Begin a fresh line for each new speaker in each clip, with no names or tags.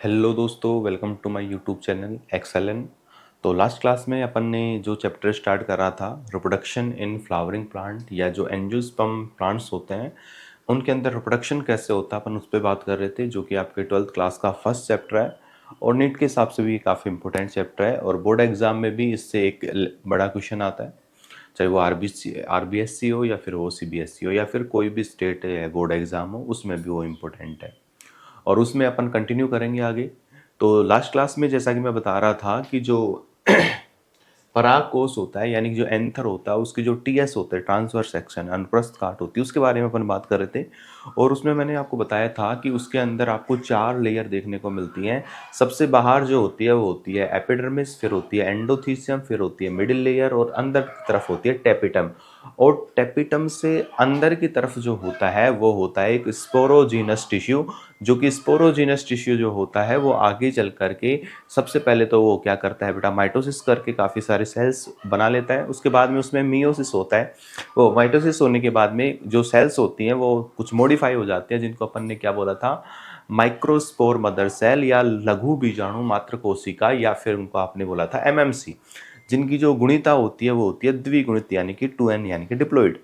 Hello दोस्तों, welcome to my YouTube channel XLN. तो last class में अपन ने जो चैप्टर स्टार्ट करा था रिप्रोडक्शन इन फ्लावरिंग प्लांट या जो एंजियोस्पर्म प्लांट्स होते हैं उनके अंदर रिप्रोडक्शन कैसे होता है अपन उस पर बात कर रहे थे, जो कि आपके 12th क्लास का फर्स्ट चैप्टर है और नीट के हिसाब से भी काफ़ी इंपॉर्टेंट चैप्टर है और बोर्ड एग्जाम में भी इससे एक बड़ा क्वेश्चन आता है, चाहे वो आरबीएससी हो या फिर वो सीबीएसई हो या फिर कोई भी स्टेट बोर्ड एग्ज़ाम हो, उसमें भी वो इम्पोर्टेंट है और उसमें अपन कंटिन्यू करेंगे आगे। तो लास्ट क्लास में जैसा कि मैं बता रहा था कि जो परागकोश होता है यानी कि जो एंथर होता है उसकी जो टीएस होता है ट्रांसवर्स सेक्शन अनुप्रस्थ काट होती है उसके बारे में अपन बात कर रहे थे और उसमें मैंने आपको बताया था कि उसके अंदर आपको 4 लेयर देखने को मिलती हैं। सबसे बाहर जो होती है वो होती है एपिडर्मिस, फिर होती है एंडोथीसियम, फिर होती है मिडिल लेयर और अंदर की तरफ होती है टेपिटम। और टेपिटम से अंदर की तरफ जो होता है वो होता है एक स्पोरोजीनस टिश्यू, जो कि स्पोरोजीनस टिश्यू जो होता है वो आगे चल करके सबसे पहले तो वो क्या करता है बेटा, माइटोसिस करके काफ़ी सारे सेल्स बना लेता है। उसके बाद में उसमें मियोसिस होता है। वो माइटोसिस होने के बाद में जो सेल्स होती हैं वो कुछ मॉडिफाई हो जाती हैं, जिनको अपन ने क्या बोला था, माइक्रोस्पोर मदर सेल या लघु बीजाणु मात्र कोशिका, या फिर उनको आपने बोला था एमएमसी, जिनकी जो गुणिता होती है वो होती है द्विगुणित यानी कि 2n यानी कि डिप्लॉइड।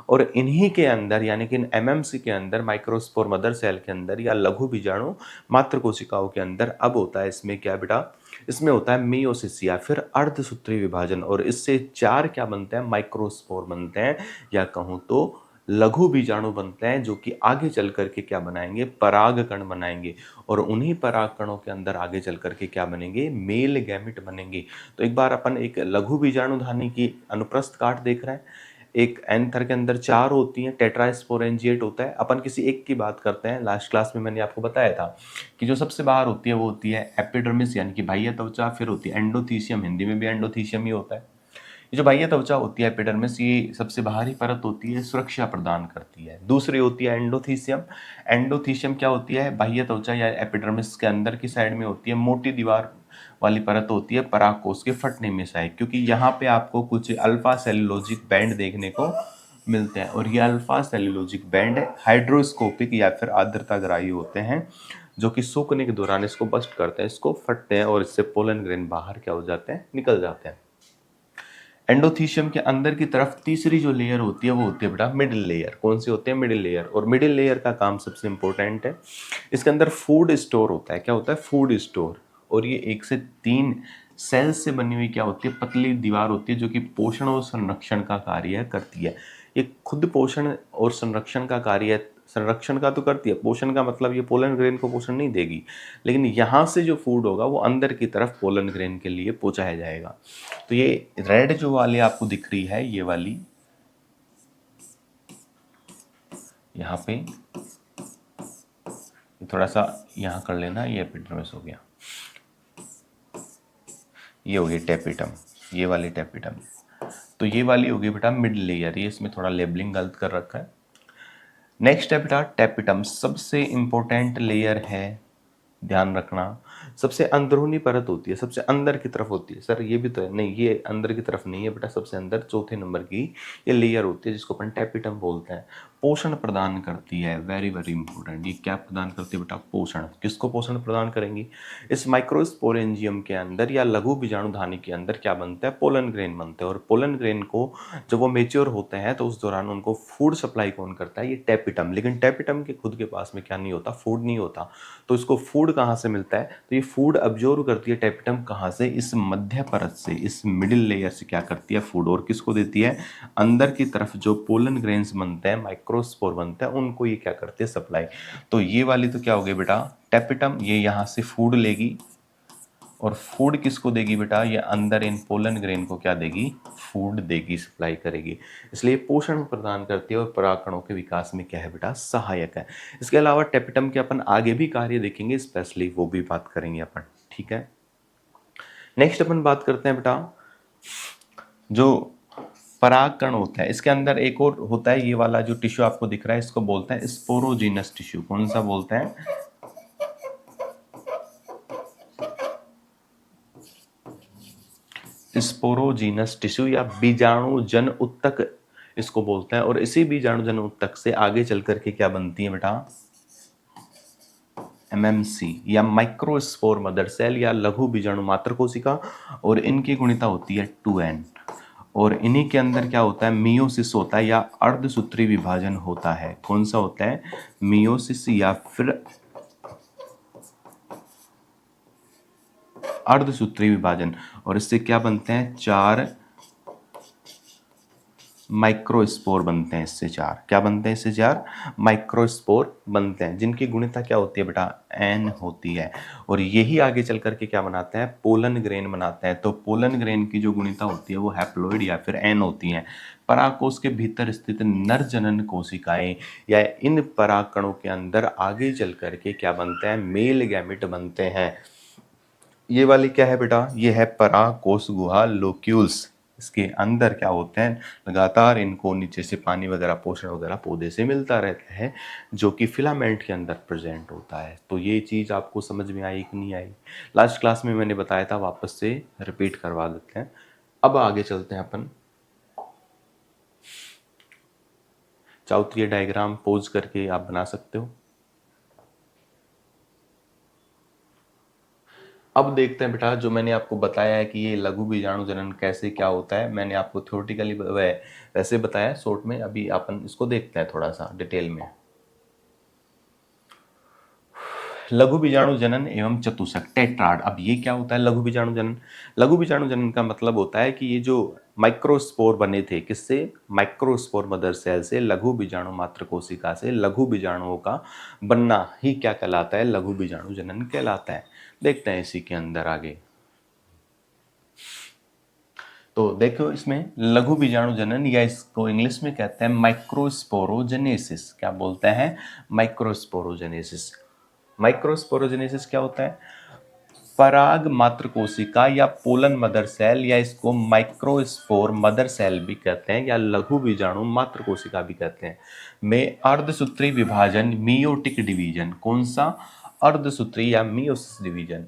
और इन्हीं के अंदर यानी कि एमएमसी के अंदर माइक्रोस्पोर मदर सेल के अंदर या लघु बीजाणु मात्र कोशिकाओं के अंदर अब होता है इसमें क्या बेटा, इसमें होता है मियोसिस या फिर अर्धसूत्री विभाजन और इससे 4 क्या बनते हैं, माइक्रोस्पोर बनते हैं या कहूँ तो लघु बीजाणु बनते हैं, जो कि आगे चल करके क्या बनाएंगे, परागकण बनाएंगे और उन्हीं परागकणों के अंदर आगे चल करके क्या बनेंगे, मेल गैमेट बनेंगे। तो एक बार अपन एक लघु बीजाणुधानी की अनुप्रस्थ काट देख रहे हैं। एक एंथर के अंदर 4 होती हैं, टेट्रास्पोरेंजिएट होता है। अपन किसी एक की बात करते हैं। लास्ट क्लास में मैंने आपको बताया था कि जो सबसे बाहर होती है वो होती है एपिडर्मिस यानी कि बाह्य त्वचा, फिर होती है एंडोथीसियम, हिंदी में भी एंडोथीसियम ही होता है। ये जो बाह्य त्वचा होती है एपिडर्मिस, ये सबसे बाहरी परत होती है, सुरक्षा प्रदान करती है। दूसरी होती है एंडोथीसियम। एंडोथीसियम क्या होती है, बाह्य त्वचा या एपिडर्मिस के अंदर की साइड में होती है, मोटी दीवार वाली परत होती है परागकोश के फटने में सहायक, क्योंकि यहाँ पे आपको कुछ अल्फा सेलुलोजिक बैंड देखने को मिलते हैं और ये अल्फा सेलुलोजिक बैंड हाइड्रोस्कोपिक या फिर आर्द्रताग्राही होते हैं, जो कि सूखने के दौरान इसको बस्ट करते हैं, इसको फटते हैं और इससे पोलन ग्रेन बाहर क्या हो जाते हैं, निकल जाते हैं। एंडोथीशियम के अंदर की तरफ तीसरी जो लेयर होती है वो होती है बेटा मिडिल लेयर। कौन सी होती है, मिडिल लेयर। और मिडिल लेयर का काम सबसे इंपॉर्टेंट है, इसके अंदर फूड स्टोर होता है। क्या होता है, फूड स्टोर। और ये 1 से 3 सेल्स से बनी हुई क्या होती है, पतली दीवार होती है, जो कि पोषण और संरक्षण का कार्य करती है। ये खुद पोषण और संरक्षण का कार्य, संरक्षण का तो करती है, पोषण का मतलब ये पोलन ग्रेन को पोषण नहीं देगी, लेकिन यहाँ से जो फूड होगा वो अंदर की तरफ पोलन ग्रेन के लिए पहुँचाया जाएगा। तो ये रेड जो वाली आपको दिख रही है, ये वाली यहाँ पे थोड़ा सा यहाँ कर लेना, ये एपिडर्मिस हो गया, ये हो गई टेपिटम, ये वाली टेपिटम। तो ये वाली होगी बेटा मिड लेयर, ये इसमें थोड़ा लेबलिंग गलत कर रखा है। नेक्स्ट है बेटा टेपिटम, सबसे इंपॉर्टेंट लेयर है, ध्यान रखना। सबसे अंदरूनी परत होती है, सबसे अंदर की तरफ होती है। सर ये भी तो है, नहीं ये अंदर की तरफ नहीं है बेटा, सबसे अंदर चौथे नंबर की ये लेयर होती है जिसको अपन टेपिटम बोलते हैं। पोषण प्रदान करती है, वेरी वेरी इंपॉर्टेंट। ये क्या प्रदान करती है बेटा, पोषण। किसको पोषण प्रदान करेंगी, इस माइक्रोस्पोरेंजियम के अंदर या लघु बीजाणुधानी के अंदर क्या बनता है, पोलन ग्रेन बनते हैं। और पोलन ग्रेन को जब वो मेच्योर होते हैं तो उस दौरान उनको फूड सप्लाई कौन करता है, ये टेपिटम। लेकिन टेपिटम के खुद के पास में क्या नहीं होता, फूड नहीं होता। तो इसको फूड कहाँ से मिलता है, तो ये फूड अब्जॉर्व करती है टेपिटम कहाँ से, इस मध्य परत से, इस मिडिल लेयर से क्या करती है, फूड। और किसको देती है, अंदर की तरफ जो पोलन ग्रेन्स बनते हैं, माइक्रोस्पोर बनते हैं, उनको ये क्या करती है, सप्लाई। तो ये वाली तो क्या हो गई बेटा टेपिटम, ये यहाँ से फूड लेगी और फूड किसको देगी बेटा, ये अंदर इन पोलन ग्रेन को क्या देगी, फूड देगी, सप्लाई करेगी। इसलिए पोषण प्रदान करती है और परागकणों के विकास में क्या है बेटा, सहायक है। इसके अलावा टेपिटम के अपन आगे भी कार्य देखेंगे, स्पेशली वो भी बात करेंगे अपन, ठीक है। नेक्स्ट अपन बात करते हैं बेटा जो परागकण होता है, इसके अंदर एक और होता है, ये वाला जो टिश्यू आपको दिख रहा है इसको बोलते हैं स्पोरोजीनस टिश्यू। कौन सा बोलते हैं, स्पोरोजीनस टिश्यू या बीजाणु जन उत्तक इसको बोलते हैं। और इसी बीजाणु जन उत्तक से आगे चल करके क्या बनती है बेटा, MMC या माइक्रोस्पोर मदर सेल या लघु बीजाणु मात्र कोशिका, और इनकी गुणिता होती है 2n। और इन्हीं के अंदर क्या होता है, मियोसिस होता है या अर्धसूत्री विभाजन होता है। कौन सा होता है, मियोसिस या फिर अर्धसूत्री विभाजन। और इससे क्या बनते हैं, 4 माइक्रोस्पोर बनते हैं। इससे 4 क्या बनते हैं, इससे 4 माइक्रोस्पोर बनते हैं, जिनकी गुणिता क्या होती है बेटा, n होती है। और यही आगे चल करके क्या बनाते हैं, पोलन ग्रेन बनाते हैं। तो पोलन ग्रेन की जो गुणिता होती है वो हैप्लॉइड या फिर n होती है। परागकोश के भीतर स्थित नर जनन कोशिकाएं या इन पराग कणों के अंदर आगे चल करके क्या बनते हैं, मेल गैमेट बनते हैं। ये वाली क्या है बेटा, ये है परागकोश गुहा लोक्यूल्स। इसके अंदर क्या होते हैं, लगातार इनको नीचे से पानी वगैरह, पोषण वगैरह पौधे से मिलता रहता है, जो कि फिलामेंट के अंदर प्रेजेंट होता है। तो ये चीज़ आपको समझ में आई कि नहीं आई, लास्ट क्लास में मैंने बताया था, वापस से रिपीट करवा देते हैं। अब आगे चलते हैं अपन, चाहो तो ये डायग्राम पोज करके आप बना सकते हो। अब देखते हैं बेटा, जो मैंने आपको बताया है कि ये लघु बीजाणु जनन कैसे क्या होता है, मैंने आपको थ्योरेटिकली वैसे बताया शॉर्ट में। अभी अपन इसको देखते हैं थोड़ा सा डिटेल में। लघु बीजाणु जनन एवं चतुष्क टेट्राड। अब ये क्या होता है लघु बीजाणु जनन, लघु बीजाणु जनन का मतलब होता है कि ये जो माइक्रोस्पोर बने थे, किससे, माइक्रोस्पोर मदर सेल से, लघु बीजाणु मात्र कोशिका से लघु बीजाणुओं का बनना ही क्या कहलाता है, लघु बीजाणु जनन कहलाता है। देखते हैं इसी के अंदर आगे। तो देखो इसमें लघु बीजाणु जनन, या इसको इंग्लिश में कहते हैं माइक्रोस्पोरोजेनेसिस। क्या बोलते हैं, माइक्रोस्पोरोजेनेसिस। माइक्रोस्पोरोजेनेसिस क्या होता है, पराग मात्र कोशिका या पोलन मदर सेल, या इसको माइक्रोस्पोर मदर सेल भी कहते हैं, या लघु बीजाणु मात्र कोशिका भी कहते हैं, में अर्धसूत्री विभाजन, मियोटिक डिवीजन। कौन सा, अर्धसूत्री या मियोसिस डिवीजन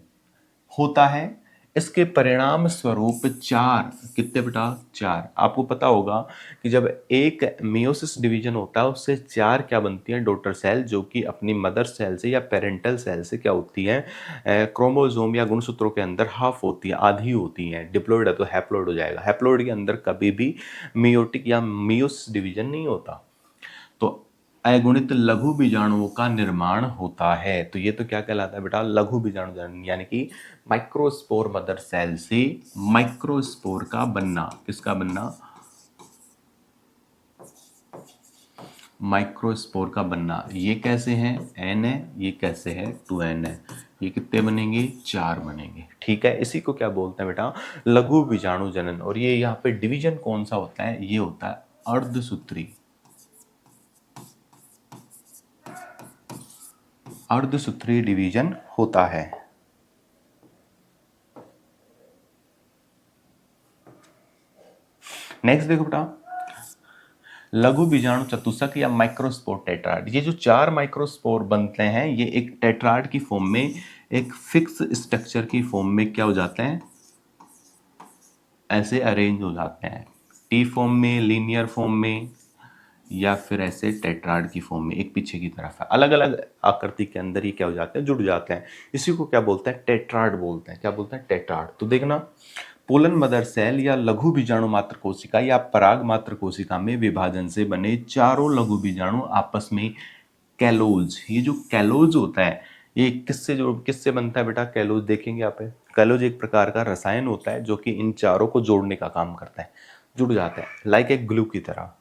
होता है। इसके परिणाम स्वरूप 4, कितने बेटा, 4। आपको पता होगा कि जब एक मियोसिस डिवीजन होता है उससे 4 क्या बनती हैं, डॉटर सेल, जो कि अपनी मदर सेल से या पेरेंटल सेल से क्या होती हैं, क्रोमोसोम या गुणसूत्रों के अंदर हाफ होती है, आधी होती हैं। डिप्लॉइड है तो हैप्लॉइड हो जाएगा। हैप्लॉइड के अंदर कभी भी मियोटिक या मियोसिस डिवीजन नहीं होता। तो अगुणित लघु बीजाणुओं का निर्माण होता है। तो ये तो क्या कहलाता है बेटा, लघु बीजाणु जनन, यानी कि माइक्रोस्पोर मदर सेल से माइक्रोस्पोर का बनना। किसका बनना, माइक्रोस्पोर का बनना। ये कैसे है, n है, ये कैसे है, 2n है। ये कितने बनेंगे, 4 बनेंगे। ठीक है, इसी को क्या बोलते हैं बेटा, लघु बीजाणु जनन। और ये यहाँ पे डिवीजन कौन सा होता है, ये होता है अर्धसूत्री, अर्धसूत्री डिवीजन होता है। नेक्स्ट देखो बेटा, लघु बीजाणु चतुष्क या माइक्रोस्पोर टेट्राड। ये जो 4 माइक्रोस्पोर बनते हैं, ये एक टेट्राड की फॉर्म में, एक फिक्स स्ट्रक्चर की फॉर्म में क्या हो जाते हैं, ऐसे अरेंज हो जाते हैं। टी फॉर्म में, लीनियर फॉर्म में, या फिर ऐसे टेट्राड की फॉर्म में, एक पीछे की तरफ है, अलग अलग आकृति के अंदर ये क्या हो जाते हैं, जुड़ जाते हैं। इसी को क्या बोलते हैं, टेट्राड बोलते हैं। क्या बोलते हैं, टेट्राड। तो देखना, पोलन मदर सेल या लघु बीजाणु मात्र कोशिका या पराग मात्र कोशिका में विभाजन से बने चारों लघु बीजाणु आपस में कैलोज, ये जो कैलोज होता है, ये किससे बनता है बेटा, कैलोज देखेंगे आप। कैलोज एक प्रकार का रसायन होता है जो कि इन चारों को जोड़ने का काम करता है, जुड़ जाता है, लाइक एक ग्लू की तरह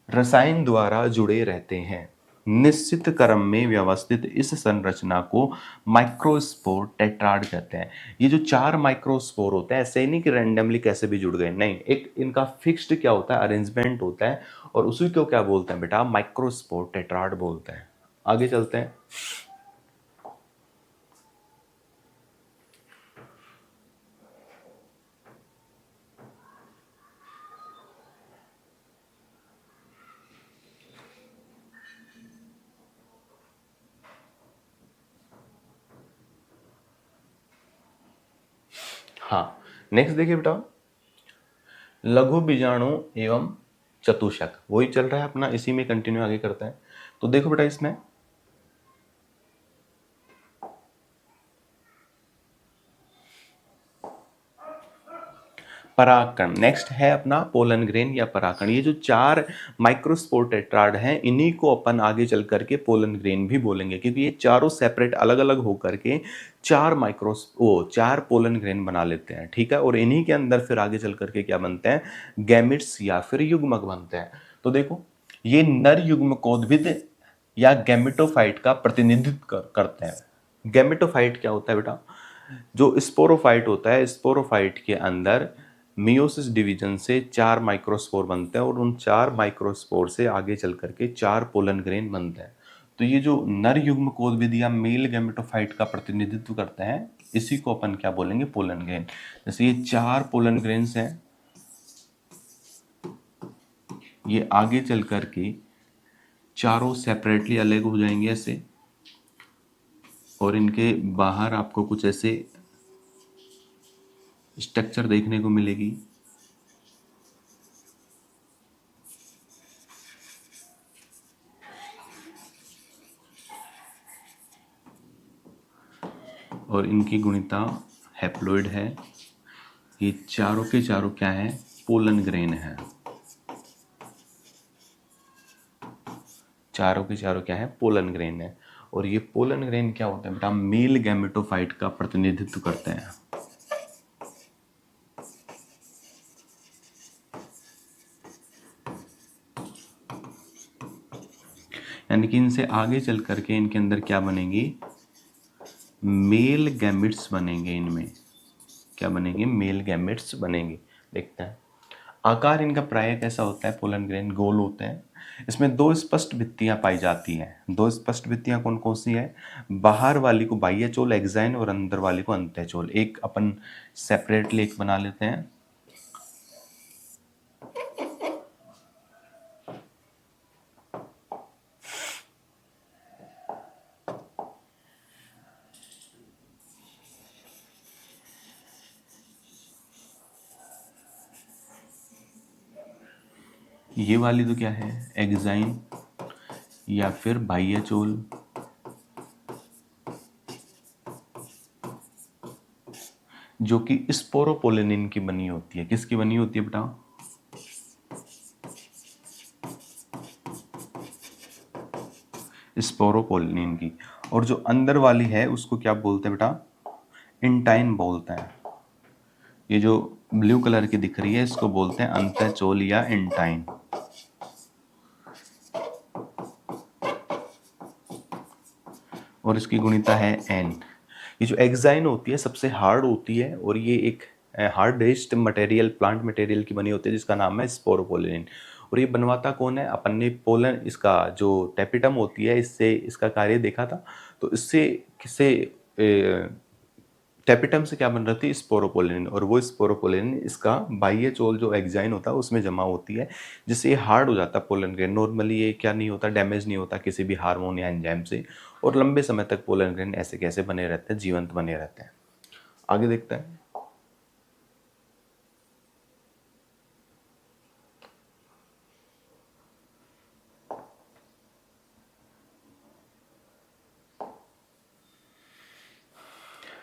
रसायन द्वारा जुड़े रहते हैं। निश्चित क्रम में व्यवस्थित इस संरचना को माइक्रोस्पोर टेट्राड कहते हैं। ये जो 4 माइक्रोस्पोर होते हैं, ऐसे नहीं कि रैंडमली कैसे भी जुड़ गए, नहीं, एक इनका फिक्स्ड क्या होता है, अरेंजमेंट होता है, और उसी को क्या बोलते हैं बेटा, माइक्रोस्पोर टेट्राड बोलते हैं। आगे चलते हैं। हाँ, नेक्स्ट देखिए बेटा, लघु बीजाणु एवं चतुष्क, वही चल रहा है अपना, इसी में कंटिन्यू आगे करते हैं। तो देखो बेटा, इसमें परागकण। नेक्स्ट है अपना पोलन ग्रेन या परागकण। ये जो 4 माइक्रोस्पोर टेट्राड हैं, इन्हीं को अपन आगे चल करके पोलन ग्रेन भी बोलेंगे, क्योंकि ये चारों सेपरेट अलग अलग होकर के 4 पोलन ग्रेन बना लेते हैं, ठीक है। और इन्हीं के अंदर फिर आगे चल करके क्या बनते हैं, गैमिट्स या फिर युग्मक बनते हैं। तो देखो, ये नर युग्मकोद्भिद या गैमेटोफाइट का प्रतिनिधित्व करते हैं। गैमेटोफाइट क्या होता है बेटा, जो स्पोरोफाइट होता है, स्पोरोफाइट के अंदर मियोसिस डिवीजन से 4 माइक्रोस्पोर बनते हैं और उन 4 माइक्रोस्पोर से आगे चल करके 4 पोलन ग्रेन बनते हैं। तो ये जो नर युग्मकोद्भिद या मेल गैमेटोफाइट का प्रतिनिधित्व करते हैं, इसी को अपन क्या बोलेंगे, पोलन ग्रेन। जैसे ये 4 पोलन ग्रेन्स हैं, ये आगे चल करके चारों सेपरेटली अलग हो जाएंगे ऐसे, और इनके बाहर आपको कुछ ऐसे स्ट्रक्चर देखने को मिलेगी। और इनकी गुणिता हैप्लॉइड है। ये चारों के चारों क्या है, पोलन ग्रेन है। चारों के चारों क्या है, पोलन ग्रेन है। और ये पोलन ग्रेन क्या होता है बेटा, मेल गैमेटोफाइट का प्रतिनिधित्व करते हैं। यानी कि इनसे आगे चल करके इनके अंदर क्या बनेगी, मेल गैमेट्स बनेंगे। इनमें क्या बनेंगे, मेल गैमेट्स बनेंगे। देखते हैं आकार इनका प्राय कैसा होता है, पोलन ग्रेन गोल होते हैं। इसमें 2 स्पष्ट भित्तियां पाई जाती हैं। 2 स्पष्ट भित्तियां कौन कौन सी है, बाहर वाली को बाह्यचोल एक्साइन और अंदर वाली को अंत्यचोल। एक अपन सेपरेटली एक बना लेते हैं। ये वाली तो क्या है, एक्साइन या फिर बाह्यचोल, जो कि स्पोरोपोलिनिन की बनी होती है। किसकी बनी होती है बेटा, स्पोरोपोलिनिन की। और जो अंदर वाली है उसको क्या बोलते हैं बेटा, इंटाइन बोलते हैं। ये जो ब्लू कलर की दिख रही है इसको बोलते हैं अंतःचोल या इंटाइन। और इसकी गुणिता है n। ये जो एक्साइन होती है सबसे हार्ड होती है, और ये एक हार्डेस्ट मटेरियल, प्लांट मटेरियल की बनी होती है, जिसका नाम है स्पोरोपोलिनिन। और ये बनवाता कौन है, अपन ने पोलन, इसका जो टेपिटम होती है, इससे इसका कार्य देखा था। तो इससे किससे, टेपिटम से क्या बन रही थी, स्पोरोपोलिनिन। और वो स्पोरोपोलिनिन इसका बाह्य चोल जो एक्साइन होता है उसमें जमा होती है, जिससे ये हार्ड हो जाता है पोलन ग्रेन। नॉर्मली ये क्या नहीं होता, डैमेज नहीं होता किसी भी हार्मोन या एंजाइम से, और लंबे समय तक पोलन ग्रेन ऐसे कैसे बने रहते हैं, जीवंत बने रहते हैं। आगे देखते हैं।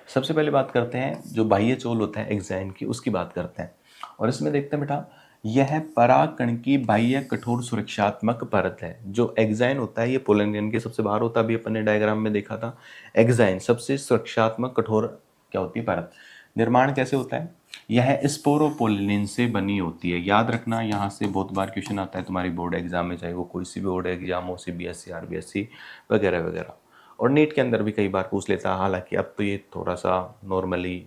सबसे पहले बात करते हैं जो बाह्य चोल होता है एक्साइन की, उसकी बात करते हैं। और इसमें देखते हैं बेटा, यह परागकण की बाह्य कठोर सुरक्षात्मक परत है। जो एक्साइन होता है ये पोलन ग्रेन के सबसे बाहर होता है, अभी अपन ने डायग्राम में देखा था। एक्साइन सबसे सुरक्षात्मक कठोर क्या होती है, परत। निर्माण कैसे होता है, यह स्पोरोपोलिनिन से बनी होती है। याद रखना, यहाँ से बहुत बार क्वेश्चन आता है तुम्हारी बोर्ड एग्जाम में, चाहे वो कोई सी भी बोर्ड एग्जाम हो, CBSE RBSE वगैरह वगैरह। और नीट के अंदर भी कई बार पूछ लेता है। हालांकि अब तो ये थोड़ा सा नॉर्मली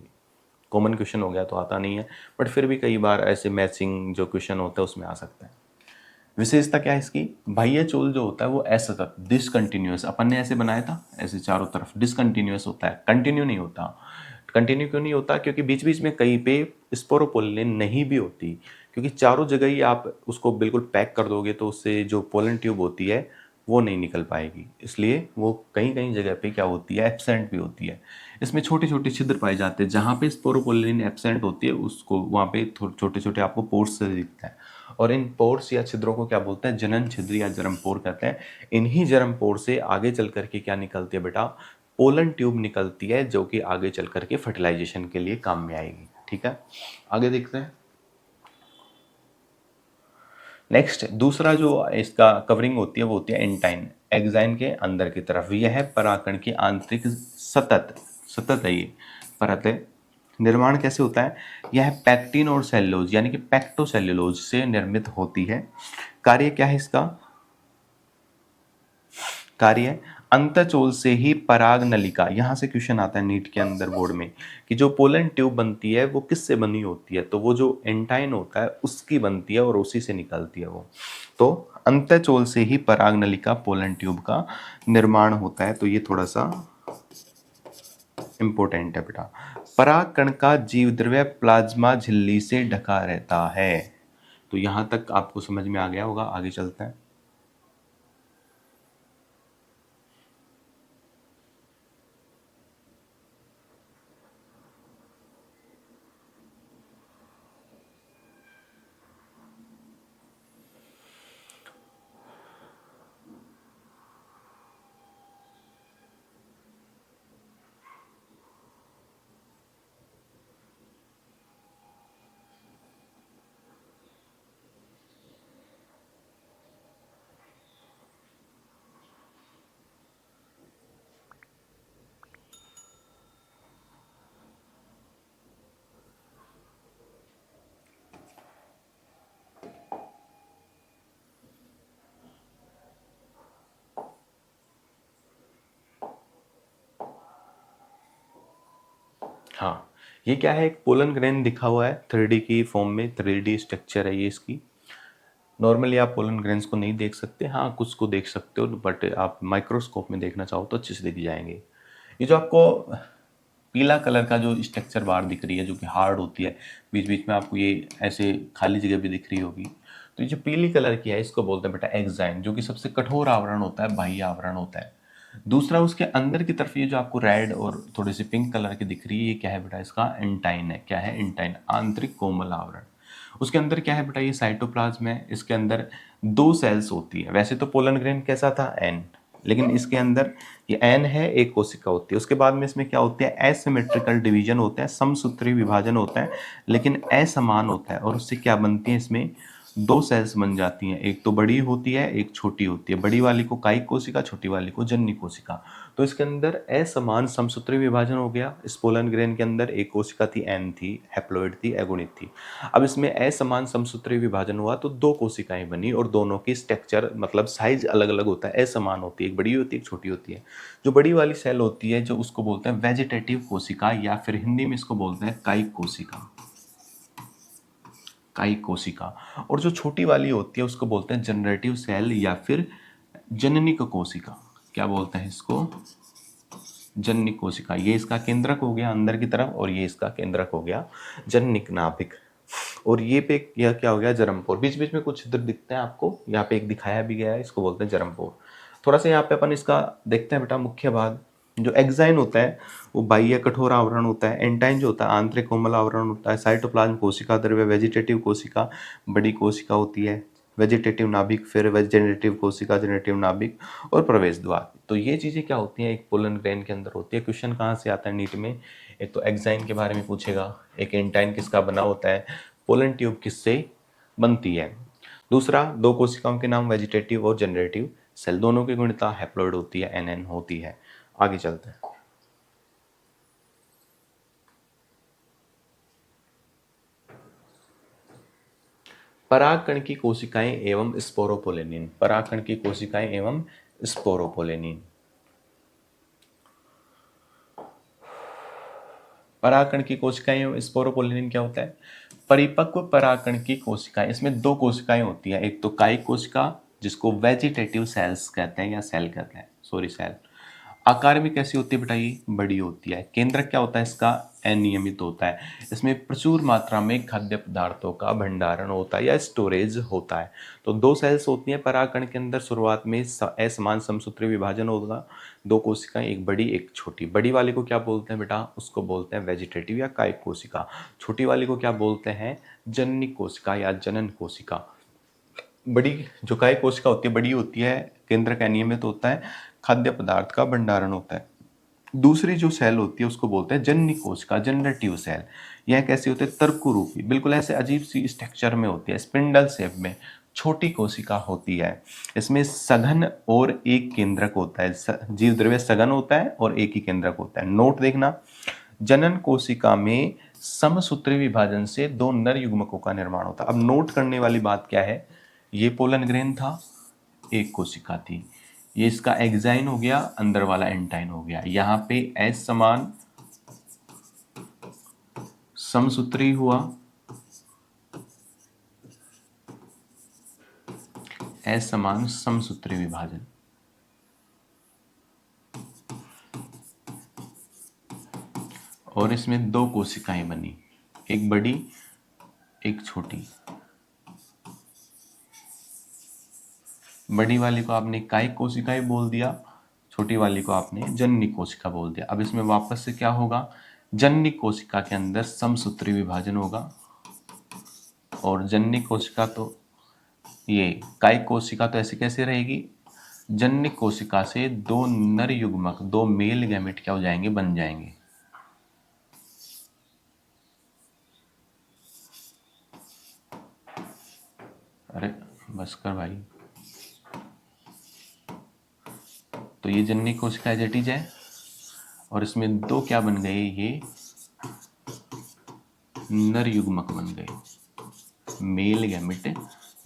कॉमन क्वेश्चन हो गया, तो आता नहीं है, बट फिर भी कई बार ऐसे मैचिंग जो क्वेश्चन होता है उसमें आ सकता है। विशेषता क्या है इसकी, बाह्य चोल जो होता है वो ऐसा था, डिसकंटिन्यूअस। अपन ने ऐसे बनाया था, ऐसे चारों तरफ डिसकंटिन्यूअस होता है, कंटिन्यू नहीं होता। कंटिन्यू क्यों नहीं होता, क्योंकि बीच बीच में कहीं पे स्पोरोपोलिन नहीं भी होती, क्योंकि चारों जगह ही आप उसको बिल्कुल पैक कर दोगे तो उससे जो पोलन ट्यूब होती है वो नहीं निकल पाएगी। इसलिए वो कहीं कहीं जगह पे क्या होती है, एब्सेंट भी होती है। इसमें छोटे छोटे छिद्र पाए जाते हैं, जहाँ पे स्पोरोपोलिन एब्सेंट होती है उसको वहाँ पे छोटे छोटे आपको पोर्स से दिखता है। और इन पोर्स या छिद्रों को क्या बोलते हैं, जनन छिद्र या जर्म पोर कहते हैं। इन्हीं जर्म पोर से आगे चल करके क्या निकलती है बेटा, पोलन ट्यूब निकलती है, जो कि आगे चल करके फर्टिलाइजेशन के लिए काम में आएगी। ठीक है, आगे देखते हैं। नेक्स्ट दूसरा जो इसका कवरिंग होती है वो होती है एंटाइन, एक्साइन के अंदर की तरफ। यह है परागकण की आंतरिक सतत सतत है ये परत है। निर्माण कैसे होता है? यह पैक्टिन और सेल्यूलोज यानी कि पैक्टोसेल्यूलोज से निर्मित होती है। कार्य क्या है इसका? कार्य अंतःचोल से ही पराग नलिका, यहां से क्वेश्चन आता है नीट के अंदर बोर्ड में कि जो पोलन ट्यूब बनती है वो किससे बनी होती है, तो वो जो एंटाइन होता है उसकी बनती है और उसी से निकलती है वो। तो अंतःचोल से ही पराग नलिका पोलन ट्यूब का निर्माण होता है। तो ये थोड़ा सा इंपॉर्टेंट है बेटा। पराग कण का जीव द्रव्य प्लाज्मा झिल्ली से ढका रहता है। तो यहां तक आपको समझ में आ गया होगा, आगे चलते हैं। हाँ, ये क्या है? एक पोलन ग्रेन दिखा हुआ है 3D की फॉर्म में, 3D स्ट्रक्चर है ये इसकी। नॉर्मली आप पोलन ग्रेन्स को नहीं देख सकते, हाँ कुछ को देख सकते हो, बट आप माइक्रोस्कोप में देखना चाहो तो अच्छे से दिख जाएंगे। ये जो आपको पीला कलर का जो स्ट्रक्चर बार दिख रही है जो कि हार्ड होती है, बीच बीच में आपको ये ऐसे खाली जगह भी दिख रही होगी, तो ये जो पीली कलर की है इसको बोलते हैं बेटा एक्साइन, जो कि सबसे कठोर आवरण होता है, बाह्य आवरण होता है। दूसरा उसके अंदर की तरफ ये जो आपको रेड और थोड़ी सी पिंक कलर की दिख रही है, ये क्या है बेटा? इसका एंटाइन है। क्या है? एंटाइन, आंतरिक कोमल आवरण। उसके अंदर क्या है बेटा? ये साइटोप्लाज्म है। इसके अंदर दो सेल्स होती है। वैसे तो पोलन ग्रेन कैसा था? एन, लेकिन इसके अंदर ये एन है, एक कोशिका होती है। उसके बाद में इसमें क्या होती है? एसिमेट्रिकल डिवीजन होता है, समसूत्री विभाजन होता है, लेकिन असमान होता है। और उससे क्या बनती है? इसमें दो सेल्स बन जाती हैं, एक तो बड़ी होती है, एक छोटी होती है। बड़ी वाली को कायिक कोशिका, छोटी वाली को जननी कोशिका। तो इसके अंदर असमान समसूत्री विभाजन हो गया। इस पोलन ग्रेन के अंदर एक कोशिका थी, एन थी, हैप्लॉइड थी, एगोनिक थी। अब इसमें असमान समसूत्री विभाजन हुआ तो दो कोशिकाएं बनी और दोनों की स्ट्रक्चर मतलब साइज अलग अलग होता है, असमान होती है, एक बड़ी होती है, एक छोटी होती है। जो बड़ी वाली सेल होती है जो उसको बोलते हैं वेजिटेटिव कोशिका, या फिर हिंदी में इसको बोलते हैं कायिक कोशिका, कायिक कोशिका। और जो छोटी वाली होती है उसको बोलते हैं जनरेटिव सेल या फिर जननिक कोशिका। क्या बोलते हैं इसको? जननिक कोशिका। ये इसका केंद्रक हो गया अंदर की तरफ और ये इसका केंद्रक हो गया जननिक नाभिक। और ये पे यह क्या हो गया? जरमपोर। बीच बीच में कुछ इधर दिखते हैं आपको, यहाँ पे एक दिखाया भी गया है, इसको बोलते हैं जरमपोर। थोड़ा सा यहाँ पे अपन इसका देखते हैं बेटा। मुख्य भाग जो एक्साइन होता है वो बाह्य कठोर आवरण होता है, एंटाइन जो होता है आंतरिक कोमल आवरण होता है, साइटोप्लाज्म कोशिका द्रव्य वेजिटेटिव कोशिका, बड़ी कोशिका होती है, वेजिटेटिव नाभिक, फिर वेजिटेटिव कोशिका, जनरेटिव नाभिक और प्रवेश द्वार। तो ये चीज़ें क्या होती हैं? एक पोलन ग्रेन के अंदर होती है। क्वेश्चन कहाँ से आता है नीट में? एक तो एक्साइन के बारे में पूछेगा, एक एंटाइन किसका बना होता है, पोलन ट्यूब किससे बनती है। दूसरा, दो कोशिकाओं के नाम वेजिटेटिव और जनरेटिव सेल, दोनों की गुणिता हैप्लॉइड होती है, एन होती है। आगे चलते हैं। परागकण की कोशिकाएं एवं स्पोरोपोलेनिन, परागकण की कोशिकाएं एवं स्पोरोपोलेनिन। परागकण की कोशिकाएं एवं स्पोरोपोलेनिन क्या होता है? परिपक्व परागकण की कोशिकाएं, इसमें दो कोशिकाएं होती हैं, एक तो कायिक कोशिका जिसको वेजिटेटिव सेल्स कहते हैं या सेल कहते हैं, सॉरी सेल। आकार में कैसी होती है बेटा? ये बड़ी होती है। केंद्रक क्या होता है इसका? अनियमित होता है। इसमें प्रचुर मात्रा में खाद्य पदार्थों का भंडारण होता है या स्टोरेज होता है। तो दो सेल्स होती हैं परागकण के अंदर। शुरुआत में असमान समसूत्री विभाजन होगा, दो कोशिकाएं, एक बड़ी एक छोटी। बड़ी वाली को क्या बोलते हैं बेटा? उसको बोलते हैं वेजिटेटिव या कायिक कोशिका। छोटी वाली को क्या बोलते हैं? जननिक कोशिका या जनन कोशिका। बड़ी जो कायिक कोशिका होती है बड़ी होती है, केंद्रक अनियमित होता है, खाद्य पदार्थ का भंडारण होता है। दूसरी जो सेल होती है उसको बोलते हैं जननिक कोशिका, जनरेटिव सेल। यह कैसी होती है? तर्कु रूपी, बिल्कुल ऐसे अजीब सी स्ट्रक्चर में होती है, स्पिंडल शेप में, छोटी कोशिका होती है। इसमें सघन और एक केंद्रक होता है। जीव द्रव्य सघन होता है और एक ही केंद्रक होता है। नोट देखना, जनन कोशिका में समसूत्री विभाजन से दो नर युग्मकों का निर्माण होता है। अब नोट करने वाली बात क्या है, ये पोलन ग्रेन था, एक कोशिका थी, ये इसका एक्साइन हो गया, अंदर वाला एंटाइन हो गया। यहाँ पे एस समान समसूत्री हुआ, एस समान समसूत्री विभाजन। और इसमें दो कोशिकाएं बनी, एक बड़ी एक छोटी। बड़ी वाली को आपने कायिक कोशिकाएं बोल दिया, छोटी वाली को आपने जननी कोशिका बोल दिया। अब इसमें वापस से क्या होगा, जननी कोशिका के अंदर समसूत्री विभाजन होगा, और जननी कोशिका तो ये कायिक कोशिका तो ऐसे कैसे रहेगी, जननी कोशिका से दो नर युग्मक, दो मेल गैमेट क्या हो जाएंगे, बन जाएंगे। अरे बस कर भाई। तो ये जननी कोशिका जटिज है, और इसमें दो क्या बन गए, ये नर युग्मक बन गए, मेल गैमेट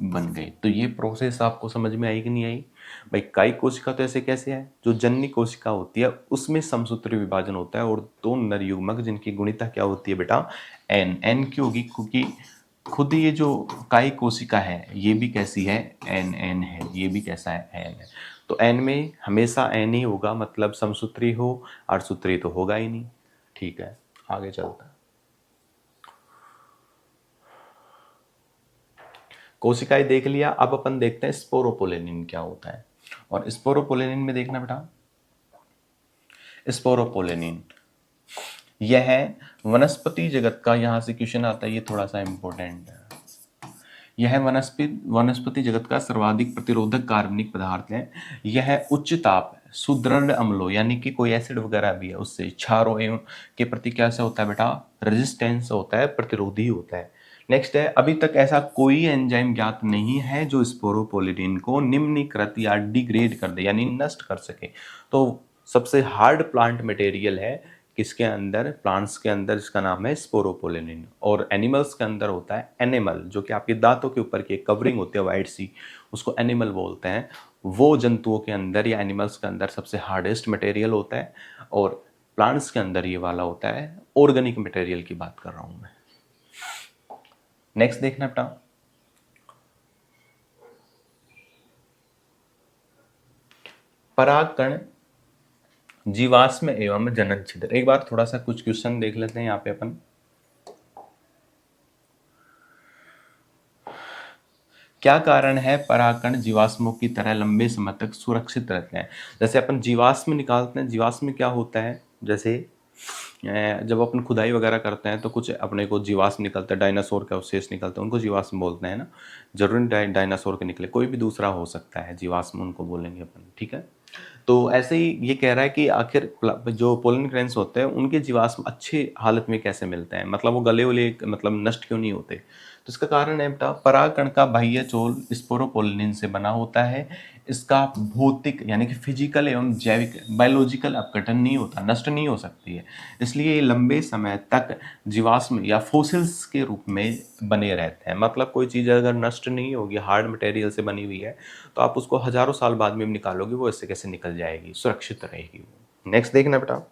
बन गए। तो ये प्रोसेस आपको समझ में आई कि नहीं आई भाई। कायिक कोशिका तो ऐसे कैसे है, जो जननी कोशिका होती है उसमें समसूत्री विभाजन होता है, और दो नर युग्मक जिनकी गुणिता क्या होती है बेटा, एन। एन क्यों होगी, क्योंकि खुद ये जो कायिक कोशिका है ये भी कैसी है, एन एन है, ये भी कैसा है, एन है। तो एन में हमेशा एन ही होगा, मतलब समसूत्री हो, अर्धसूत्री तो होगा ही नहीं। ठीक है, आगे चलता है। कोशिकाएं देख लिया, अब अपन देखते हैं स्पोरोपोलेनिन क्या होता है। और स्पोरोपोलेनिन में देखना बेटा, स्पोरोपोलेनिन यह वनस्पति जगत का, यहां से क्वेश्चन आता है, ये थोड़ा सा इंपॉर्टेंट है। यह वनस्पति जगत का सर्वाधिक प्रतिरोधक कार्बनिक पदार्थ है। यह उच्च ताप, सुदृढ़ अम्लों यानी कि कोई एसिड वगैरह भी है उससे, क्षारों एवं के प्रति कैसा होता है बेटा, रेजिस्टेंस होता है, प्रतिरोधी होता है। नेक्स्ट है, अभी तक ऐसा कोई एंजाइम ज्ञात नहीं है जो स्पोरोपोलिन को निम्नीकृत या डिग्रेड कर दे, यानी नष्ट कर सके। तो सबसे हार्ड प्लांट मटेरियल है किसके अंदर, प्लांट्स के अंदर, जिसका नाम है स्पोरोपोलिन। और एनिमल्स के अंदर होता है एनिमल, जो कि आपके दांतों के ऊपर की कवरिंग होती है वाइट सी, उसको एनिमल बोलते हैं। वो जंतुओं के अंदर या एनिमल्स के अंदर सबसे हार्डेस्ट मटेरियल होता है, और प्लांट्स के अंदर ये वाला होता है ऑर्गेनिक मटेरियल की बात कर रहा हूं मैं। नेक्स्ट देखना बेटा, परागकण, जीवाश्म एवं जनन छिद्र। एक बार थोड़ा सा कुछ क्वेश्चन देख लेते हैं यहाँ पे अपन। क्या कारण है परागकण जीवाश्मों की तरह लंबे समय तक सुरक्षित रहते हैं। जैसे अपन जीवाश्म निकालते हैं, जीवाश्म में क्या होता है, जैसे जब अपन खुदाई वगैरह करते हैं तो कुछ अपने को जीवाश्म निकलता है, डायनासोर का अवशेष निकलता है, उनको जीवाश्म बोलते हैं ना। जरूरी डायनासोर के निकले, कोई भी दूसरा हो सकता है, जीवाश्म उनको बोलेंगे अपन, ठीक है। तो ऐसे ही ये कह रहा है कि आखिर जो पोलन ग्रेन्स होते हैं उनके जीवाश्म अच्छी हालत में कैसे मिलते हैं, मतलब वो गले वले मतलब नष्ट क्यों नहीं होते। तो इसका कारण है बेटा, परागकण का बाह्य चोल स्पोरोपोलिन से बना होता है। इसका भौतिक यानी कि फिजिकल एवं जैविक बायोलॉजिकल अपघटन नहीं होता, नष्ट नहीं हो सकती है, इसलिए ये लंबे समय तक जीवाश्म या फोसिल्स के रूप में बने रहते हैं। मतलब कोई चीज़ अगर नष्ट नहीं होगी, हार्ड मटेरियल से बनी हुई है, तो आप उसको हजारों साल बाद में निकालोगे, वो इससे कैसे निकल जाएगी, सुरक्षित रहेगी वो। नेक्स्ट देखना बेटा,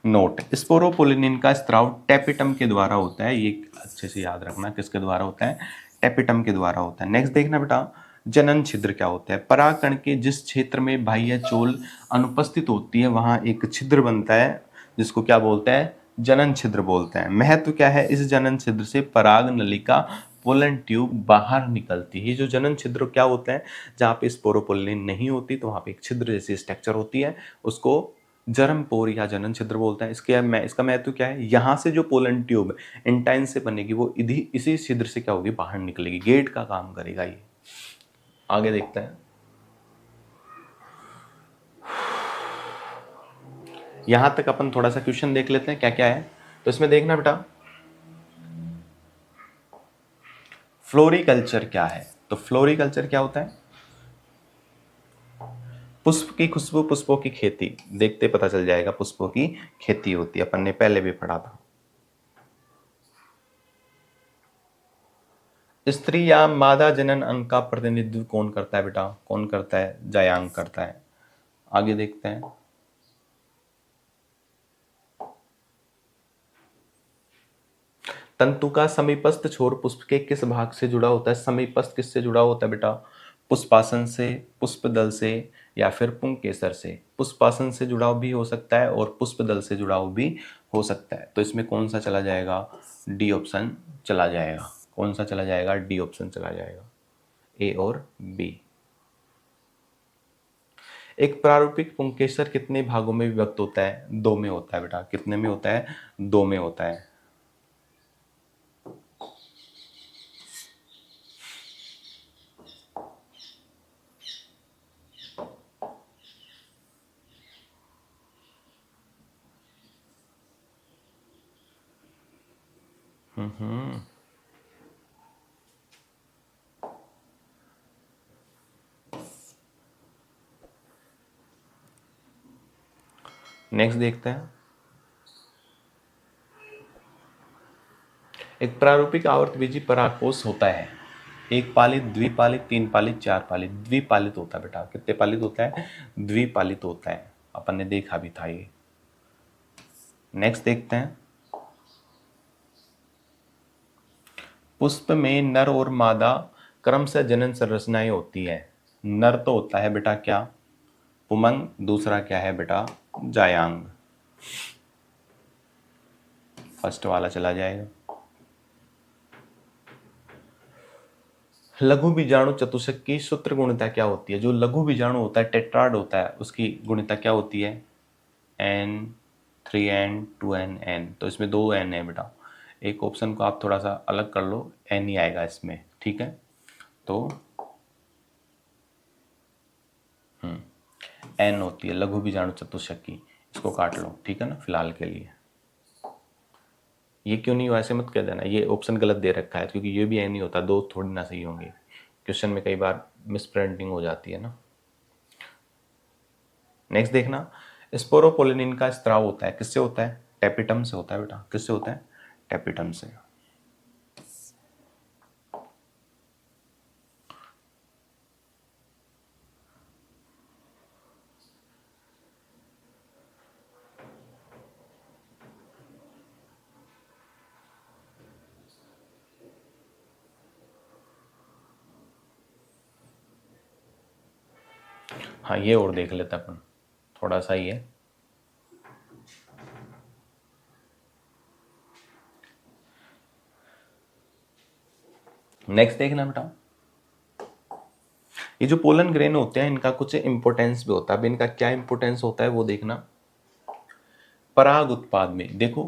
नोट, स्पोरोपोलिन का स्त्राव टेपिटम के द्वारा होता है। ये अच्छे से याद रखना, किसके द्वारा होता है, टेपिटम के द्वारा होता है। नेक्स्ट देखना बेटा, जनन छिद्र क्या होता है। परागकण के जिस क्षेत्र में बाह्य चोल अनुपस्थित होती है वहां एक छिद्र बनता है, जिसको क्या बोलते हैं, जनन छिद्र बोलते हैं। महत्व क्या है, इस जनन छिद्र से पराग नलिका पोलन ट्यूब बाहर निकलती है। ये जो जनन छिद्र क्या होते हैं, जहाँ पे स्पोरोपोलिन नहीं होती तो वहाँ पे एक छिद्र जैसी स्ट्रक्चर होती है, उसको जर्म पोर या जनन छिद्र बोलते हैं। इसका महत्व क्या है, यहाँ से जो पोलन ट्यूब इंटाइन से बनेगी वो इसी छिद्र से क्या होगी, बाहर निकलेगी, गेट का काम करेगा ये। आगे देखते हैं, यहां तक अपन थोड़ा सा क्वेश्चन देख लेते हैं क्या क्या है। तो इसमें देखना बेटा, फ्लोरिकल्चर क्या है? तो फ्लोरिकल्चर क्या होता है? पुष्प की खुशबू, पुष्पों की खेती। देखते पता चल जाएगा, पुष्पों की खेती होती है, अपन ने पहले भी पढ़ा था। स्त्री या मादा जनन अंग का प्रतिनिधित्व कौन करता है बेटा? कौन करता है? जायांग करता है। आगे देखते हैं। तंतु का समीपस्थ छोर पुष्प के किस भाग से जुड़ा होता है? समीपस्थ किससे जुड़ा होता है बेटा? पुष्पासन से, पुष्पदल से, या फिर पुंकेसर से। पुष्पासन से जुड़ाव भी हो सकता है और पुष्पदल से जुड़ाव भी हो सकता है। तो इसमें कौन सा चला जाएगा? डी ऑप्शन चला जाएगा। कौन सा चला जाएगा? डी ऑप्शन चला जाएगा। ए और बी। एक प्रारूपिक पुंकेसर कितने भागों में विभक्त होता है? दो में होता है बेटा। कितने में होता है? दो में होता है। नेक्स्ट देखते हैं। एक प्रारूपिक आवर्तबीजी परागकोश होता है। एक पालित, द्विपालित, तीन पालित, चार पालित। द्विपालित होता है बेटा। कितने पालित होता है? द्विपालित होता है। अपन ने देखा भी था ये। नेक्स्ट देखते हैं। पुष्प में नर और मादा क्रम से जनन संरचनाएं होती है। नर तो होता है बेटा क्या? पुमंग। दूसरा क्या है बेटा? जायांग। फर्स्ट वाला चला जाएगा। लघु बीजाणु चतुष्क की सूत्र गुणिता क्या होती है? जो लघु बीजाणु होता है, टेट्राड होता है, उसकी गुणिता क्या होती है? N, 3n, 2n, n। तो इसमें 2n है बेटा। एक ऑप्शन को आप थोड़ा सा अलग कर लो, n ही आएगा इसमें। ठीक है, तो n होती है लघु बीजाणु चतुष्क की। इसको काट लो, ठीक है ना, फिलहाल के लिए। ये क्यों नहीं हुआ ऐसे मत कह देना, ये ऑप्शन गलत दे रखा है, क्योंकि ये भी n ही होता है, दो थोड़ी ना सही होंगे। क्वेश्चन में कई बार मिसप्रिंटिंग हो जाती है ना। नेक्स्ट देखना। स्पोरोपोलिनिन का स्त्राव होता है, किससे होता है? टेपिटम से होता है बेटा। किससे होता है? टेपिटम से। हाँ, ये और देख लेते अपन, थोड़ा सा ही है। नेक्स्ट देखना बेटा। ये जो पोलन ग्रेन होते हैं, इनका कुछ इंपोर्टेंस भी होता है। अब इनका क्या इंपोर्टेंस होता है वो देखना। पराग उत्पाद में देखो,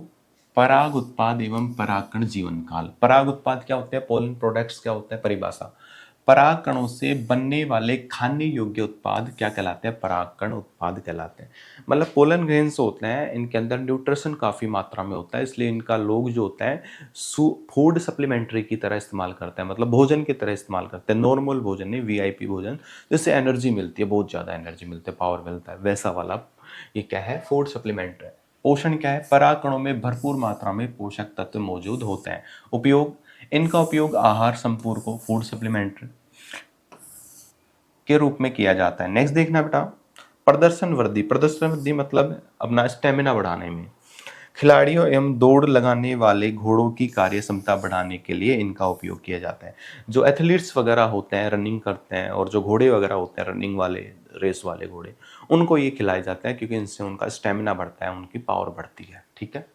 पराग उत्पाद एवं परागकण जीवन काल। पराग उत्पाद क्या होते हैं? पोलन प्रोडक्ट्स क्या होता है? परिभाषा। पराग कणों से बनने वाले खाने योग्य उत्पाद क्या कहलाते हैं? परागकण उत्पाद कहलाते हैं। मतलब पोलन ग्रेन्स होते हैं, इनके अंदर न्यूट्रिशन काफ़ी मात्रा में होता है, इसलिए इनका लोग जो होता है फूड सप्लीमेंट्री की तरह इस्तेमाल करते हैं, मतलब भोजन की तरह इस्तेमाल करते हैं। नॉर्मल भोजन नहीं, वीआईपी भोजन, जिससे एनर्जी मिलती है, बहुत ज़्यादा एनर्जी मिलती है, पावर मिलता है, वैसा वाला ये क्या है? फूड सप्लीमेंट है। पोषण क्या है? पराग कणों में भरपूर मात्रा में पोषक तत्व मौजूद होते हैं। उपयोग, इनका उपयोग आहार संपूरकों, फूड सप्लीमेंट के रूप में किया जाता है। नेक्स्ट देखना बेटा। प्रदर्शन वृद्धि। प्रदर्शन वृद्धि मतलब अपना स्टेमिना बढ़ाने में। खिलाड़ियों एवं दौड़ लगाने वाले घोड़ों की कार्य क्षमता बढ़ाने के लिए इनका उपयोग किया जाता है। जो एथलीट्स वगैरह होते हैं, रनिंग करते हैं, और जो घोड़े वगैरह होते हैं रनिंग वाले, रेस वाले घोड़े, उनको ये खिलाया जाता है, क्योंकि इनसे उनका स्टेमिना बढ़ता है, उनकी पावर बढ़ती है। ठीक है,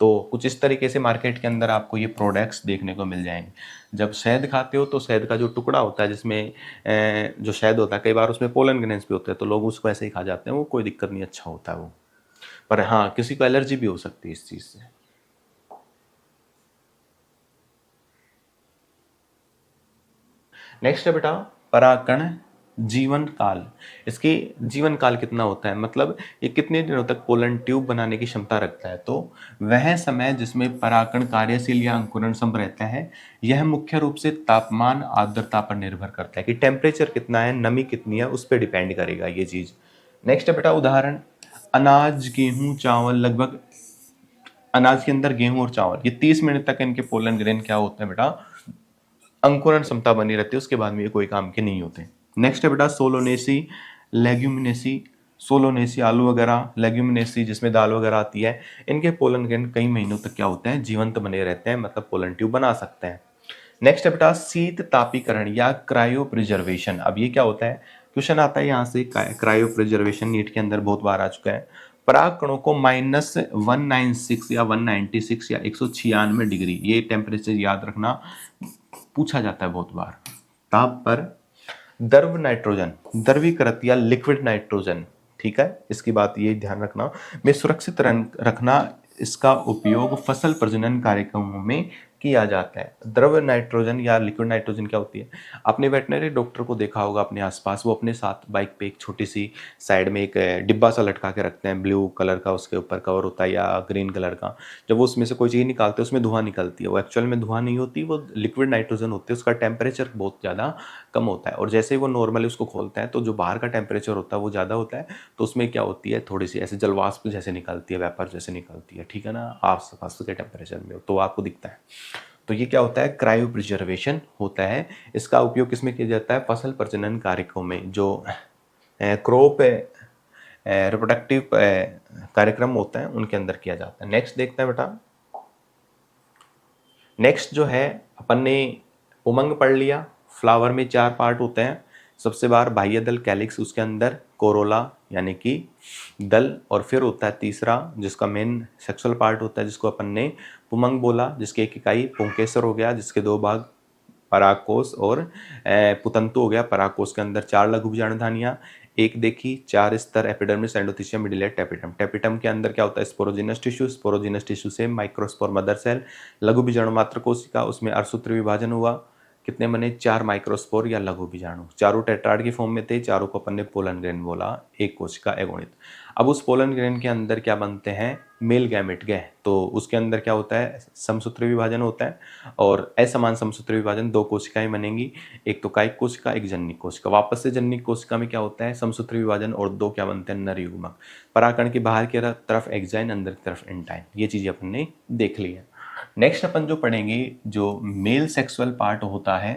तो कुछ इस तरीके से मार्केट के अंदर आपको ये प्रोडक्ट्स देखने को मिल जाएंगे। जब शहद खाते हो तो शहद का जो टुकड़ा होता है, जिसमें जो शहद होता है, कई बार उसमें पोलन ग्रेन्स भी होते हैं, तो लोग उसको ऐसे ही खा जाते हैं, वो कोई दिक्कत नहीं, अच्छा होता है वो। पर हाँ, किसी को एलर्जी भी हो सकती है इस चीज़ से। नेक्स्ट है बेटा परागकण जीवन काल, इसके जीवन काल कितना होता है, मतलब ये कितने दिनों तक पोलन ट्यूब बनाने की क्षमता रखता है। तो वह समय जिसमें परागकण कार्यशील या अंकुरण सम रहता है, यह मुख्य रूप से तापमान आर्द्रता पर निर्भर करता है कि टेम्परेचर कितना है, नमी कितनी है, उस पर डिपेंड करेगा ये चीज। नेक्स्ट है बेटा उदाहरण, अनाज, गेहूं, चावल, लगभग अनाज के अंदर गेहूं और चावल ये 30 मिनट तक इनके पोलन ग्रेन क्या होते हैं बेटा, अंकुरण क्षमता बनी रहती है, उसके बाद में ये कोई काम के नहीं होते। नेक्स्ट है बेटा सोलोनेसी, लेग्यूमिनेसी, सोलोनेसी आलू वगैरह, लेग्यूमिनेसी जिसमें दाल वगैरह आती है, इनके पोलन ग्रेन कई महीनों तक क्या होते हैं, जीवंत बने रहते हैं, मतलब पोलन ट्यूब बना सकते हैं। नेक्स्ट है बेटा शीत तापीकरण या क्रायो प्रिजर्वेशन। अब ये क्या होता है, क्वेश्चन आता है यहाँ से, क्रायो प्रिजर्वेशन नीट के अंदर बहुत बार आ चुका है। पराग कणों को -196 या 196 या 196 डिग्री, ये टेम्परेचर याद रखना, पूछा जाता है बहुत बार। ताप पर द्रव नाइट्रोजन, द्रवीकृत या लिक्विड नाइट्रोजन, ठीक है, इसकी बात ये ध्यान रखना, में सुरक्षित रखना, इसका उपयोग फसल प्रजनन कार्यक्रमों में किया जाता है। द्रव नाइट्रोजन या लिक्विड नाइट्रोजन क्या होती है, आपने वेटनरी डॉक्टर को देखा होगा अपने आसपास, वो अपने साथ बाइक पे एक छोटी सी साइड में एक डिब्बा सा लटका के रखते हैं, ब्लू कलर का उसके ऊपर कवर होता है या ग्रीन कलर का। जब वो उसमें से कोई चीज़ निकालते हैं उसमें धुआं निकलती है, वो एक्चुअल में धुआं नहीं होती, वो लिक्विड नाइट्रोजन होती है, उसका टेम्परेचर बहुत ज़्यादा कम होता है, और जैसे ही वो नॉर्मली उसको खोलता है तो जो बाहर का टेम्परेचर होता है वो ज़्यादा होता है, तो उसमें क्या होती है, थोड़ी सी ऐसे जलवाष्प जैसे निकलती है, वेपर जैसे निकलती है, ठीक है ना, आस पास के टेम्परेचर में तो आपको दिखता है। तो ये क्या होता है, क्रायो प्रिजर्वेशन होता है। इसका उपयोग किसमें किया जाता है, फसल प्रजनन कार्यक्रमों में, जो क्रॉप रिप्रोडक्टिव कार्यक्रम होता है उनके अंदर किया जाता है। नेक्स्ट देखते हैं बेटा, नेक्स्ट जो है अपन ने उमंग पढ़ लिया, फ्लावर में 4 पार्ट होते हैं, सबसे बाहर बाह्य दल कैलिक्स, उसके अंदर कोरोला यानी कि दल, और फिर होता है तीसरा जिसका मेन सेक्सुअल पार्ट होता है जिसको अपन ने पुमंग बोला, जिसकी एक इकाई पुंकेसर हो गया, जिसके 2 भाग परागकोश और पुतंतु हो गया। परागकोश के अंदर 4 लघु बीजाणुधानियां, एक देखी, 4 स्तर, एपिडर्मिस, एंडोथीसियम, मिडिलेट, टेपिटम। टेपिटम के अंदर क्या होता है, स्पोरोजिनस टिश्यू, स्पोरोजिनस टिश्यू से माइक्रोस्पोर मदर सेल, लघु बीजाणु मात्र कोशिका, उसमें अर्धसूत्री विभाजन हुआ, कितने बने, 4 माइक्रोस्पोर या लघु बीजाणु, चारों टेट्राड के फॉर्म में थे, चारों को अपन ने पोलन ग्रेन बोला, एक कोशिका अगुणित। अब उस पोलन ग्रेन के अंदर क्या बनते हैं, मेल गैमेट गए, तो उसके अंदर क्या होता है, समसूत्री विभाजन होता है, और असमान समसूत्री विभाजन, 2 कोशिकाएं बनेंगी, एक तो कायिक कोशिका, एक जननिक कोशिका। वापस से जननिक कोशिका में क्या होता है, समसूत्री विभाजन, और 2 क्या बनते हैं, नर युग्मक। परागकण के बाहर की तरफ एक्साइन, अंदर की तरफ एंटाइन, ये चीजें अपन ने देख ली है। नेक्स्ट अपन जो पढ़ेंगे, जो मेल सेक्सुअल पार्ट होता है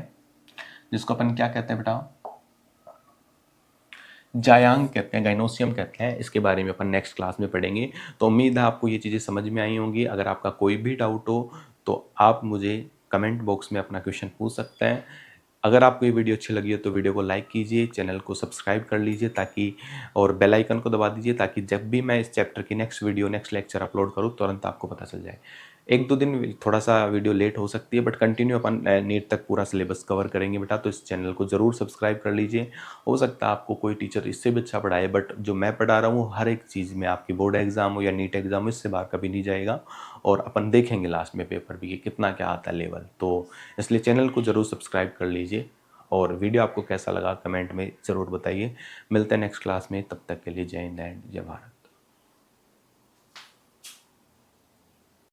जिसको अपन क्या कहते हैं बेटा, जायांग कहते हैं, गाइनोसियम कहते हैं, इसके बारे में अपन नेक्स्ट क्लास में पढ़ेंगे। तो उम्मीद है आपको ये चीज़ें समझ में आई होंगी। अगर आपका कोई भी डाउट हो तो आप मुझे कमेंट बॉक्स में अपना क्वेश्चन पूछ सकते हैं। अगर आपको ये वीडियो अच्छी लगी हो तो वीडियो को लाइक कीजिए, चैनल को सब्सक्राइब कर लीजिए ताकि, और बेल आइकन को दबा दीजिए ताकि जब भी मैं इस चैप्टर की next video, next lecture upload करूँ तुरंत आपको पता चल जाए। 1-2 दिन थोड़ा सा वीडियो लेट हो सकती है, बट कंटिन्यू अपन नीट तक पूरा सिलेबस कवर करेंगे बेटा, तो इस चैनल को ज़रूर सब्सक्राइब कर लीजिए। हो सकता है आपको कोई टीचर इससे भी अच्छा पढ़ाए, बट जो मैं पढ़ा रहा हूँ हर एक चीज़ में, आपकी बोर्ड एग्जाम हो या नीट एग्जाम हो, इससे बाहर कभी नहीं जाएगा, और अपन देखेंगे लास्ट में पेपर भी कि कितना क्या आता है लेवल। तो इसलिए चैनल को ज़रूर सब्सक्राइब कर लीजिए, और वीडियो आपको कैसा लगा कमेंट में ज़रूर बताइए। मिलते हैं नेक्स्ट क्लास में, तब तक के लिए जय हिंद एंड जय भारत।